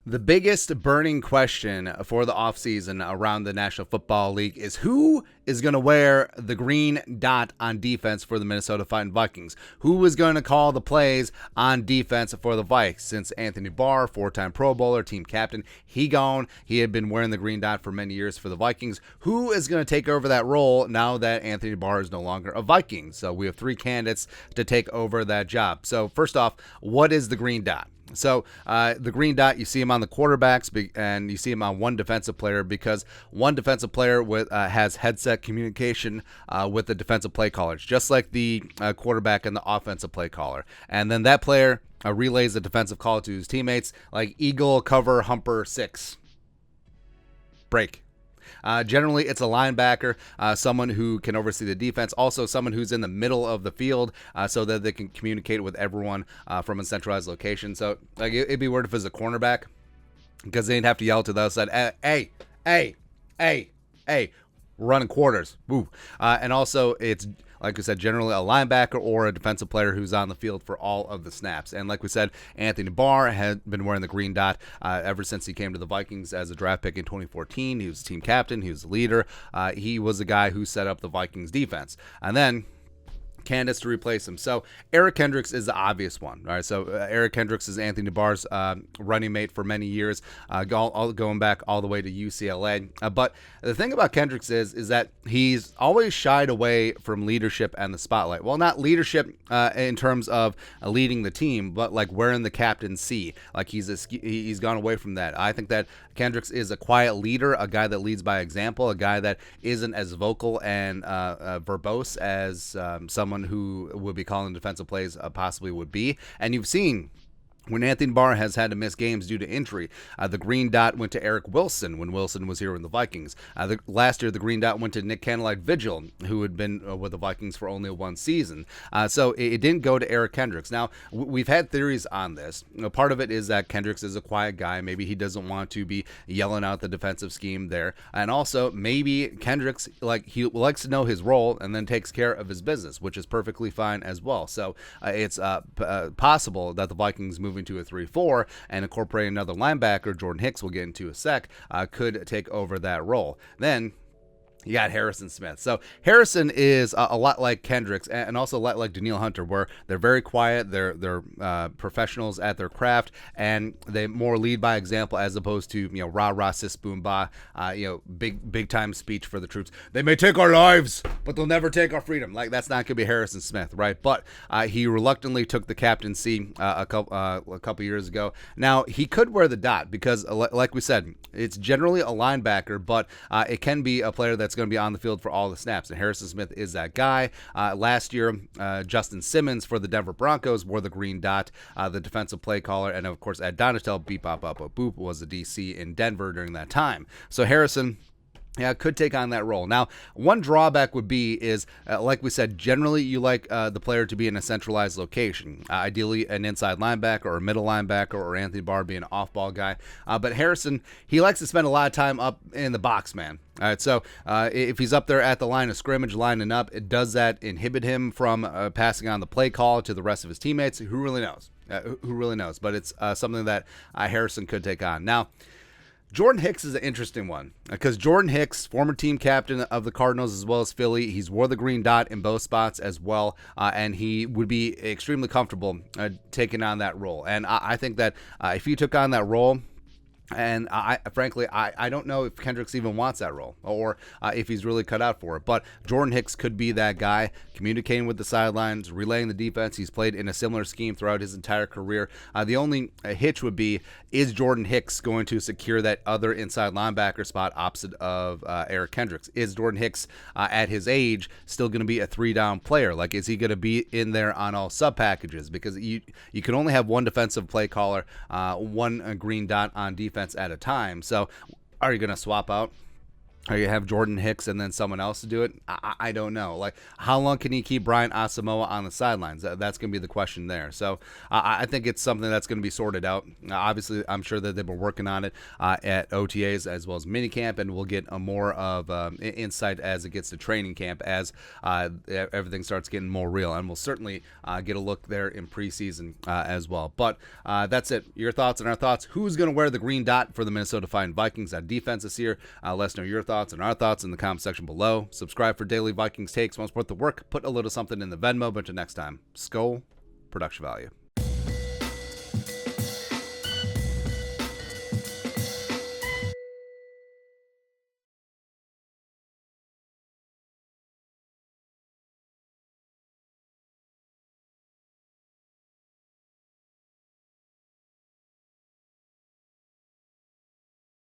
The biggest burning question for the offseason around the National Football League is who is going to wear the green dot on defense for the Minnesota Vikings? Who is going to call the plays on defense for the Vikes? Since Anthony Barr, four-time Pro Bowler, team captain, he gone. He had been wearing the green dot for many years for the Vikings. Who is going to take over that role now that Anthony Barr is no longer a Viking? So we have three candidates to take over that job. So first off, what is the green dot? So the green dot, you see him on the quarterbacks and you see him on one defensive player because one defensive player has headset communication with the defensive play callers, just like the quarterback and the offensive play caller. And then that player relays the defensive call to his teammates, like eagle, cover, humper, 6. Break. Generally, it's a linebacker, someone who can oversee the defense, also someone who's in the middle of the field so that they can communicate with everyone from a centralized location. So like it'd be weird if it was a cornerback because they'd have to yell to the other side, hey, we're running quarters. Woo. And also, it's like we said, generally a linebacker or a defensive player who's on the field for all of the snaps. And like we said, Anthony Barr had been wearing the green dot ever since he came to the Vikings as a draft pick in 2014. He was team captain. He was the leader. He was the guy who set up the Vikings defense. And then candidates to replace him. So Eric Kendricks is the obvious one. All right. So Eric Kendricks is Anthony Barr's running mate for many years, going back all the way to UCLA. But the thing about Kendricks is that he's always shied away from leadership and the spotlight. Well, not leadership in terms of leading the team, but like wearing the captain's C. Like he's gone away from that. I think that Kendricks is a quiet leader, a guy that leads by example, a guy that isn't as vocal and verbose as someone who would be calling defensive plays possibly would be. And you've seen when Anthony Barr has had to miss games due to injury, the green dot went to Eric Wilson when Wilson was here with the Vikings. Last year, the green dot went to Nick Candlelight Vigil, who had been with the Vikings for only one season. So it didn't go to Eric Kendricks. Now, we've had theories on this. Part of it is that Kendricks is a quiet guy. Maybe he doesn't want to be yelling out the defensive scheme there. And also, maybe Kendricks, he likes to know his role and then takes care of his business, which is perfectly fine as well. So it's possible that the Vikings moving to a 3-4 and incorporating another linebacker, Jordan Hicks, we'll get into a sec, could take over that role. Then you got Harrison Smith. So Harrison is a lot like Kendricks and also a lot like Danielle Hunter, where they're very quiet, they're professionals at their craft, and they more lead by example as opposed to rah rah sis boom ba, big time speech for the troops. They may take our lives, but they'll never take our freedom. Like that's not gonna be Harrison Smith, right? But he reluctantly took the captaincy a couple years ago. Now he could wear the dot because, like we said, it's generally a linebacker, but it can be a player that's going to be on the field for all the snaps, and Harrison Smith is that guy. Last year, Justin Simmons for the Denver Broncos wore the green dot, the defensive play caller, and of course, Ed Donatel, beep, bop, bop, bop, boop, was the DC in Denver during that time. So Harrison could take on that role. Now, one drawback would be is, like we said, generally you like the player to be in a centralized location, ideally an inside linebacker or a middle linebacker or Anthony Barr being an off-ball guy. But Harrison, he likes to spend a lot of time up in the box, man. All right, so if he's up there at the line of scrimmage, lining up, does that inhibit him from passing on the play call to the rest of his teammates? Who really knows? Who really knows? But it's something that Harrison could take on. Now, Jordan Hicks is an interesting one because Jordan Hicks, former team captain of the Cardinals as well as Philly, he's wore the green dot in both spots as well, and he would be extremely comfortable taking on that role. And I think that if he took on that role, and frankly, I don't know if Kendricks even wants that role or if he's really cut out for it. But Jordan Hicks could be that guy, communicating with the sidelines, relaying the defense. He's played in a similar scheme throughout his entire career. The only hitch would be, is Jordan Hicks going to secure that other inside linebacker spot opposite of Eric Kendricks? Is Jordan Hicks, at his age, still going to be a 3-down player? Like, is he going to be in there on all sub packages? Because you can only have one defensive play caller, one green dot on defense at a time. So are you going to swap out Or you have Jordan Hicks and then someone else to do it? I don't know. Like, how long can he keep Brian Asamoah on the sidelines? That's going to be the question there. So I think it's something that's going to be sorted out. Obviously, I'm sure that they've been working on it at OTAs as well as minicamp, and we'll get a more of insight as it gets to training camp, as everything starts getting more real. And we'll certainly get a look there in preseason as well. But that's it. Your thoughts and our thoughts. Who's going to wear the green dot for the Minnesota Vikings on defense this year? Let us know your thoughts and our thoughts in the comment section below. Subscribe for daily Vikings takes. Want to support the work? Put a little something in the Venmo. But until next time, Skol, production value.